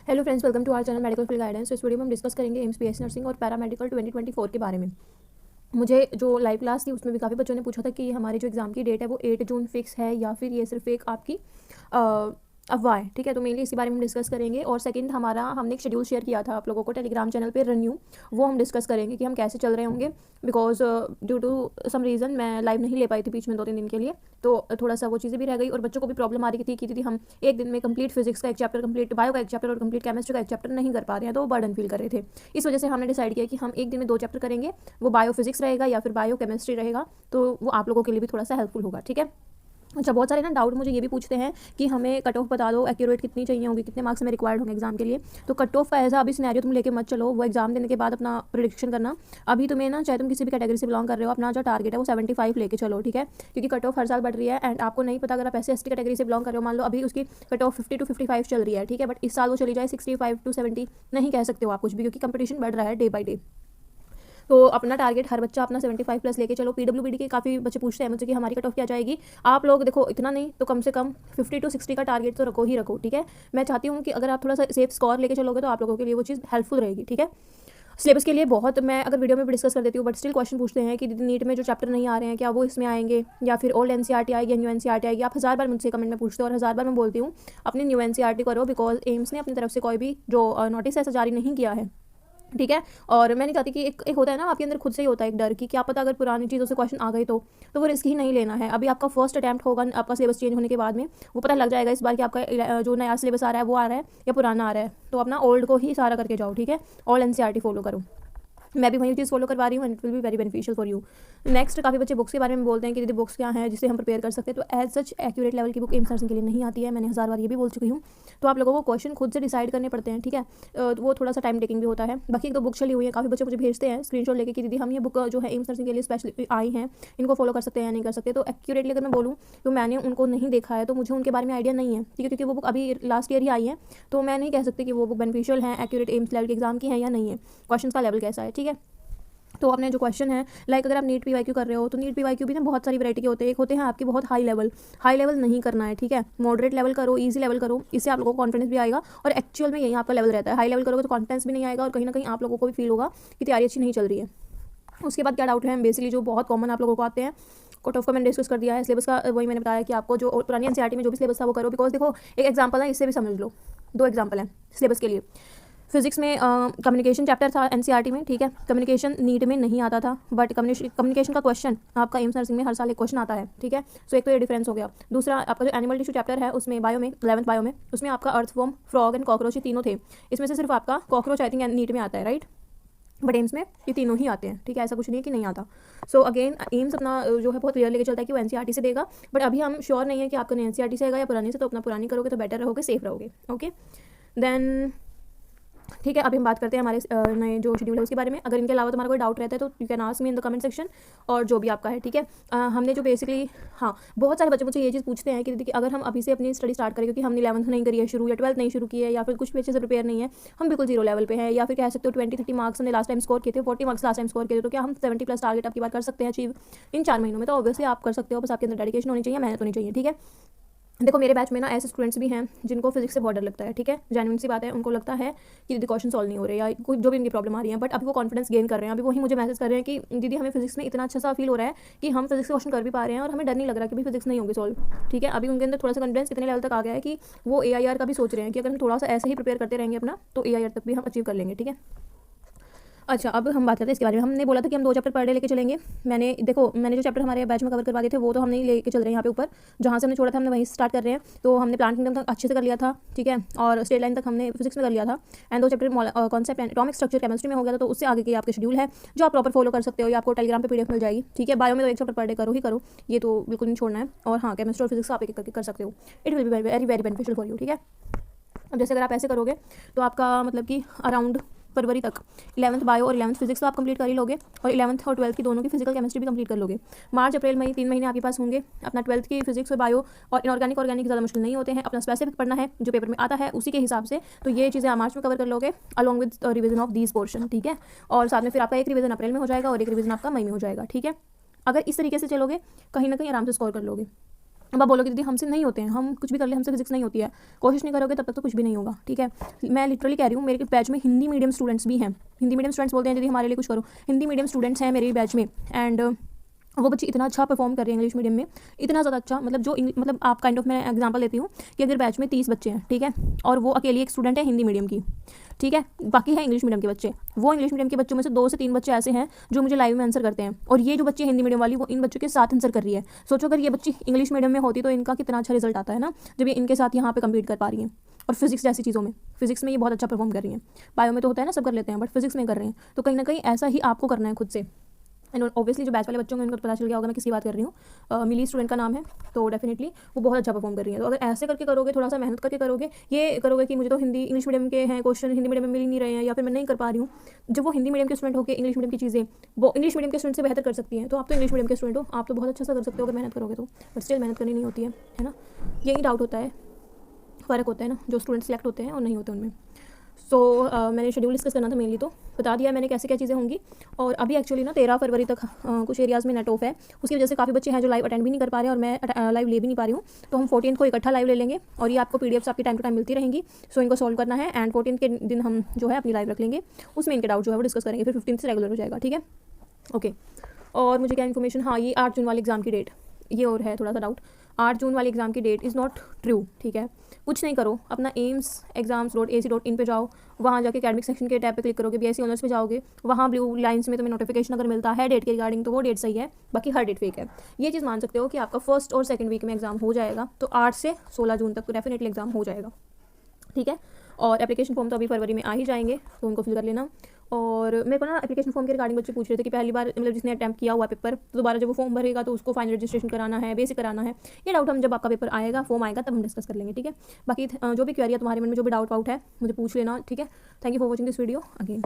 Hello friends, welcome to our channel medical field guidance. इस video में हम discuss करेंगे एम्स बीएससी नर्सिंग और पैरामेडिकल 2024 के बारे में। मुझे जो लाइव क्लास थी उसमें भी काफ़ी बच्चों ने पूछा था कि हमारी जो एग्ज़ाम की डेट है वो 8 जून फिक्स है या फिर ये सिर्फ एक आपकी अफवाह है। ठीक है, तो मेनली इसी बारे में हम डिस्कस करेंगे। और सेकंड, हमने एक शेड्यूल शेयर किया था आप लोगों को टेलीग्राम चैनल पे रन्यू, वो हम डिस्कस करेंगे कि हम कैसे चल रहे होंगे। Because due to some reason मैं लाइव नहीं ले पाई थी बीच में 2-3 दिन के लिए, तो थोड़ा सा वो चीज़ें भी रह गई और बच्चों को भी प्रॉब्लम आ रही थी कि दीदी हम एक दिन में कंप्लीट फिजिक्स का एक चैप्टर, कंप्लीट बायो का एक चैप्टर और कंप्लीट केमिस्ट्री का एक चैप्टर नहीं कर पा रहे हैं, तो वो बर्डन फील कर रहे थे। इस वजह से हमने डिसाइड किया कि हम एक दिन में 2 चैप्टर करेंगे, वो बायो फिजिक्स रहेगा या फिर बायो केमिस्ट्री रहेगा, तो वो आप लोगों के लिए भी थोड़ा सा हेल्पफुल होगा। ठीक है। अच्छा, बहुत सारे ना डाउट मुझे ये भी पूछते हैं कि हमें कट ऑफ बता दो, एक्यूरेट कितनी चाहिए होगी, कितने मार्क्स हमें रिक्वायर्ड होंगे एग्जाम के लिए। तो कट ऑफ का ऐसा अभी सिनेरियो तुम लेके मत चलो, वो एग्जाम देने के बाद अपना प्रेडिक्शन करना। अभी तुम्हें ना, चाहे तुम किसी भी कैटेगरी से बिलोंग कर रहे हो, अपना जो टारगेट है वो 75 लेके चलो। ठीक है, क्योंकि कट ऑफ हर साल बढ़ रही है एंड आपको नहीं पता, अगर आप ऐसे एसटी कैटेगरी से बिलोंग कर रहे हो, मान लो अभी उसकी कट ऑफ 50 to 55 चल रही है। ठीक है, बट इस साल वो चली जाए 65 to 70, नहीं कह सकते हो आप कुछ भी, क्योंकि कंपटीशन बढ़ रहा है डे बाई डे। तो अपना टारगेट हर बच्चा अपना 75 प्लस लेके चलो। पीडब्ल्यूबीडी के काफ़ी बच्चे पूछते हैं मुझसे कि हमारी कट ऑफ क्या जाएगी। आप लोग देखो, इतना नहीं तो कम से कम 50 to 60 का टारगेट तो रखो ही रखो। ठीक है, मैं चाहती हूँ कि अगर आप थोड़ा सा सेफ स्कोर लेके चलोगे तो आप लोगों के लिए वो चीज़ हेल्पफुल रहेगी। ठीक है, सिलेबस के लिए बहुत मैं अगर वीडियो में भी डिस्कस कर देती हूँ, बट स्टिल क्वेश्चन पूछते हैं कि नीट में जो चैप्टर नहीं आ रहे हैं क्या वो इसमें आएंगे, या फिर ओल्ड एनसीईआरटी आएगी या न्यू एनसीईआरटी आएगी। आप 1000 बार मुझसे कमेंट में पूछते हो और 1000 बार मैं बोलती हूँ अपनी न्यू एनसीईआरटी करो, बिकॉज एम्स ने अपनी तरफ से कोई भी जो नोटिस ऐसा जारी नहीं किया है। ठीक है, और मैं नहीं चाहती कि एक होता है ना आपके अंदर खुद से ही होता है एक डर कि क्या पता अगर पुरानी चीज़ों से क्वेश्चन आ गए तो वो रिस्क ही नहीं लेना है। अभी आपका फर्स्ट अटैम्प्ट होगा, आपका सिलेबस चेंज होने के बाद में वो पता लग जाएगा इस बार कि आपका जो नया सिलेबस आ रहा है वो आ रहा है या पुराना आ रहा है। तो अपना ओल्ड को ही सारा करके जाओ। ठीक है, ओल्ड एनसीईआरटी फॉलो करो। मैं भी वही चीज़ फॉलो करवा रही हूँ and it will be very beneficial for you. Next, काफ़ी बच्चे बुक्स के बारे में बोलते हैं कि दीदी बुक्स क्या है जिससे हम प्रिपेयर कर सकते हैं। तो एज सच एक्यूरेट लेवल की बुक एम्स नर्सिंग के लिए नहीं आती है, मैंने 1000 बार ये भी बोल चुकी हूँ। तो आप लोगों को क्वेश्चन खुद से डिसाइड करने पड़ते हैं। ठीक है, तो वो थोड़ा सा टाइम टेकिंग भी होता है। बाकी एक दो बुक चली हुई है, काफ़ी बच्चे मुझे भेजते हैं स्क्रीनशॉट लेके कि दीदी हम ये बुक जो है एम्स नर्सिंग के लिए स्पेशली आई हैं, इनको फॉलो कर सकते हैं या नहीं कर सकते। तो एक्यूरेटली अगर मैं बोलूँ तो मैंने उनको नहीं देखा है, तो मुझे उनके बारे में आइडिया नहीं है। ठीक है, क्योंकि वो बुक अभी लास्ट ईयर ही आई है, तो मैं नहीं कह सकती कि वो बुक बेनिफिशियल है, एक्यूरेट एम्स लेवल के एग्जाम की है या नहीं है, क्वेश्चन का लेवल कैसा है। ठीक है, तो अपने जो क्वेश्चन है, लाइक अगर आप नीट पीवाईक्यू कर रहे हो तो नीट पीवाईक्यू भी ना बहुत सारी वैरायटी के होते हैं। एक होते हैं आपके बहुत हाई लेवल नहीं करना है। ठीक है, मॉडरेट लेवल करो, इजी लेवल करो, इससे आप लोगों को कॉन्फिडेंस भी आएगा। और एक्चुअल में यही आपका लेवल रहता है। हाई लेवल करोगे तो कॉन्फिडेंस भी नहीं आएगा और कहीं ना कहीं आप लोगों को भी फील होगा कि तैयारी अच्छी नहीं चल रही है। उसके बाद क्या डाउट है, बेसिकली जो बहुत कॉमन आप लोगों को आते हैं, कट ऑफ का मैंने डिस्कस कर दिया है। सिलेबस का वही मैंने बताया कि आपको जो पुरानी एनसीईआरटी में जो भी सिलेबस था वो करो। बिकॉज देखो, एक एग्जाम्पल है, इससे भी समझ लो, 2 एग्जाम्पल हैं सिलेबस के लिए। फिजिक्स में कम्युनिकेशन चैप्टर था एनसीईआरटी में। ठीक है, कम्युनिकेशन नीट में नहीं आता था, बट कम्युनिकेशन का क्वेश्चन आपका एम्स नर्सिंग में हर साल एक क्वेश्चन आता है। ठीक है, सो एक तो ये डिफरेंस हो गया। दूसरा, आपका जो एनिमल टिश्यू चैप्टर है उसमें बायो में 11th बायो में, उसमें आपका अर्थवॉर्म, फ्रॉग एंड कॉकरोच ये तीनों थे। इसमें से सिर्फ आपका कॉकरोच आई थिंक नीट में आता है, राइट, बट एम्स में ये तीनों ही आते हैं। ठीक है, ऐसा कुछ नहीं है कि नहीं आता। सो अगेन एम्स अपना जो है बहुत क्लियर लेके चलता है कि वो एनसीईआरटी से देगा, बट अभी हम श्योर नहीं है कि आपका एनसीईआरटी से आएगा या पुरानी से। तो अपना पुरानी करोगे तो बेटर रहोगे, सेफ रहोगे। ओके, देन ठीक है, अभी हम बात करते हैं हमारे नए जो शेड्यूल है उसके बारे में। अगर इनके अलावा तुम्हारा कोई डाउट रहता है तो you can ask me in the comment section, और जो भी आपका है। ठीक है, हमने जो बेसिकली, हाँ, बहुत सारे बच्चे मुझे ये चीज़ पूछते हैं कि दीदी अगर हम अभी से अपनी स्टडी स्टार्ट करें, क्योंकि हमने 11th नहीं करी है शुरू, या 12th नहीं शुरू की है, या फिर कुछ भी अच्छे से प्रिपेयर नहीं है, हम बिल्कुल 0 लेवल पे हैं, या फिर कह सकते हो 20-30 मार्क्स हमने लास्ट टाइम स्कोर किए थे, 40 मार्क्स लास्ट टाइम स्कोर किए थे, तो क्या हम 70 प्लस टारगेट आपकी बात कर सकते हैं अचीव इन 4 महीनों में? तो ऑब्वियसली आप कर सकते हो, बस आपके अंदर डेडिकेशन होनी चाहिए, मेहनत होनी चाहिए। ठीक है, देखो मेरे बैच में ना ऐसे स्टूडेंट्स भी हैं जिनको फिजिक्स से बहुत डर लगता है। ठीक है, जेन्युइन सी बात है, उनको लगता है कि दीदी क्वेश्चन सॉल्व नहीं हो रहे या कोई जो भी इनकी प्रॉब्लम आ रही है, बट अभी वो कॉन्फिडेंस गेन कर रहे हैं। अभी वही मुझे मैसेज कर रहे हैं कि दीदी हमें फिजिक्स में इतना अच्छा सा फील हो रहा है कि हम फिजिक्स क्वेश्चन कर भी पा रहे हैं और हमें डर नहीं लग रहा कि भाई फिजिक्स नहीं होगी सॉल्व। ठीक है, अभी उनके अंदर थोड़ा सा कॉन्फिडेंस इतने लेवल तक आ गया है कि वो AIR का भी सोच रहे हैं कि अगर हम थोड़ा सा ऐसे ही प्रिपेयर करते रहेंगे अपना, तो AIR तक भी हम अचीव कर लेंगे। ठीक है, अच्छा, अब हम बात करते हैं इसके बारे में। हमने बोला था कि हम 2 चैप्टर पर डे लेके चलेंगे। मैंने जो चैप्टर हमारे बैच में कवर करवा दिए थे वो तो हम नहीं लेके चल रहे हैं यहाँ पे ऊपर, जहाँ से हमने छोड़ा था हमने वहीं से स्टार्ट कर रहे हैं। तो हमने प्लांट किंगडम तक अच्छे से कर लिया था। ठीक है, और स्ट्रेट लाइन तक हमने फिजिक्स में कर लिया था, and 2 chapter concept and atomic structure chemistry में हो गया था। तो उससे आगे की आपके शेड्यूल है जो आप प्रॉपर फॉलो कर सकते हो, या आपको टेलीग्राम पे PDF मिल जाएगी। ठीक है, बायो में तो 1 चैप्टर पर डे करो ही करो, ये तो बिल्कुल नहीं छोड़ना है। और हाँ, केमिस्ट्री और फिजिक्स आप एक करके कर सकते हो, it will be very very beneficial for you. ठीक है, अब जैसे अगर आप ऐसे करोगे तो आपका मतलब कि अराउंड फरवरी तक 11th बायो और 11th फिजिक्स तो आप कंप्लीट कर ही लोगे, और 11th और 12th की दोनों की फिजिकल केमिस्ट्री भी कंप्लीट कर लोगे। मार्च अप्रैल मई 3 महीने आपके पास होंगे। अपना 12th की फिजिक्स और बायो और इनऑर्गेनिक ऑर्गेनिक ज़्यादा मुश्किल नहीं होते हैं, अपना स्पेसिफिक पढ़ना है जो पेपर में आता है उसी के हिसाब से। तो ये चीज़ें आप मार्च में कवर कर लोगे along with revision of these portion. ठीक है, और साथ में फिर आपका एक रिविजन अप्रैल में हो जाएगा और एक रिविजन आपका मई में हो जाएगा। ठीक है, अगर इस तरीके से चलोगे कहीं ना कहीं आराम से स्कोर कर लोगे। अब आप बोलोगे दीदी हमसे नहीं होते हैं, हम कुछ भी कर ले हमसे फिजिक्स नहीं होती है, कोशिश नहीं करोगे तब तक तो कुछ भी नहीं होगा, ठीक है। मैं लिटरली कह रही हूँ, मेरे बैच में हिंदी मीडियम स्टूडेंट्स भी हैं, हिंदी मीडियम स्टूडेंट्स बोलते हैं दीदी हमारे लिए कुछ करो, हिंदी मीडियम स्टूडेंट्स हैं मेरे बैच में, एंड वो बच्चे इतना अच्छा परफॉर्म कर रहे हैं इंग्लिश मीडियम में, इतना ज़्यादा अच्छा, मतलब जो मतलब आप काइंड ऑफ मैं एग्जांपल लेती हूँ कि अगर बैच में 30 बच्चे हैं, ठीक है, और वो अकेली एक स्टूडेंट है हिंदी मीडियम की, ठीक है, बाकी है इंग्लिश मीडियम के बच्चे, वो इंग्लिश मीडियम के बच्चों में से 2 से 3 बच्चे ऐसे हैं जो मुझे लाइव में आंसर करते हैं, और ये जो बच्चे हिंदी मीडियम वाली वो इन बच्चों के साथ आंसर कर रही है। सोचो अगर ये बच्ची इंग्लिश मीडियम में होती तो इनका कितना अच्छा रिजल्ट आता है ना, जब ये इनके साथ यहाँ पे कम्पीट कर पा रही हैं। और फिजिक्स जैसी चीज़ों में, फिजिक्स में ये बहुत अच्छा परफॉर्म कर रही हैं, बायो में तो होता है ना सब कर लेते हैं, बट फिजिक्स में कर रहे हैं, तो कहीं ना कहीं ऐसा ही आपको करना है खुद से। एंड ऑब्वियसली जो बैच वाले बच्चों को उनको पता चल गया होगा मैं किसी बात कर रही हूँ, मिली स्टूडेंट का नाम है, तो डेफिनेटली वो बहुत अच्छा परफॉर्म कर रही है। तो अगर ऐसे करके करोगे, थोड़ा सा मेहनत करके करोगे, ये करोगे कि मुझे तो हिंदी इंग्लिश मीडियम के हैं क्वेश्चन हिंदी मीडियम में मिल ही नहीं रहे हैं, या फिर मैं नहीं कर पा रही हूँ, जब वो हिंदी मीडियम के स्टूडेंट होकर इंग्लिश मीडियम की चीज़ें वो इंग्लिश मीडियम के स्टूडेंट से बेहतर कर सकती हैं, तो आप तो इंग्लिश मीडियम के स्टूडेंट हो, आप तो बहुत अच्छा सा कर सकते हो अगर मेहनत करोगे तो, बट स्टिल मेहनत करनी नहीं होती है ना, यही डाउट होता है, फ़र्क होता है ना, जो स्टूडेंट सेलेक्ट होते हैं और नहीं होते उनमें। सो मैंने शेड्यूल डिस्कस करना था मेनली, तो बता दिया मैंने कैसे क्या चीज़ें होंगी। और अभी एक्चुअली ना 13 फरवरी तक कुछ एरियाज़ में नेट ऑफ है, उसकी वजह से काफ़ी बच्चे हैं जो लाइव अटेंड भी नहीं कर पा रहे हैं, और मैं लाइव ले भी नहीं पा रही हूँ, तो हम 14 को इकट्ठा लाइव ले लेंगे, और ये आपको पीडीएफ्स आपकी टाइम टू टाइम मिलती रहेंगी। सो इनको सॉल्व करना है, एंड 14 के दिन हम जो है अपनी लाइव रख लेंगे, उसमें इनके डाउट जो है वो डिस्कस करेंगे, फिर 15 से रेगुलर हो जाएगा, ठीक है, ओके। और मुझे क्या इन्फॉर्मेशन, हाँ ये 8 जून वाले एग्ज़ाम की डेट, ये और है थोड़ा सा डाउट, 8 जून वाली एग्ज़ाम की डेट इज़ नॉट ट्रू, ठीक है। कुछ नहीं करो, अपना AIMS.exams.ac.in पे जाओ, वहाँ जाके एकेडमिक सेक्शन के टैब पे क्लिक करोगे, BSc ऑनर्स पे जाओगे, वहाँ ब्लू लाइन्स में तुम्हें नोटिफिकेशन अगर मिलता है डेट के रिगार्डिंग तो वो डेट सही है, बाकी हर डेट फेक है। ये चीज़ मान सकते हो कि आपका फर्स्ट और सेकंड वीक में एग्जाम हो जाएगा, तो 8 से 16 जून तक डेफिनेटली एग्जाम हो जाएगा, ठीक है। और एप्लीकेशन फॉर्म तो अभी फरवरी में आ ही जाएंगे, तो उनको फिल कर लेना। और मेरे को ना एप्लीकेशन फॉर्म के रिगार्डिंग बच्चे पूछ रहे थे कि पहली बार मतलब जिसने अटैम्प्ट किया हुआ पेपर, तो दोबारा जब वो फॉर्म भरेगा तो उसको फाइनल रजिस्ट्रेशन कराना है, बेसिक कराना है, ये डाउट हम जब आपका पेपर आएगा, फॉर्म आएगा तब हम डिस्कस कर लेंगे, ठीक है। बाकी जो भी क्वेरी है तुम्हारे मन में, जो भी डाउट है मुझे पूछ लेना, ठीक है। Thank you for watching this video again.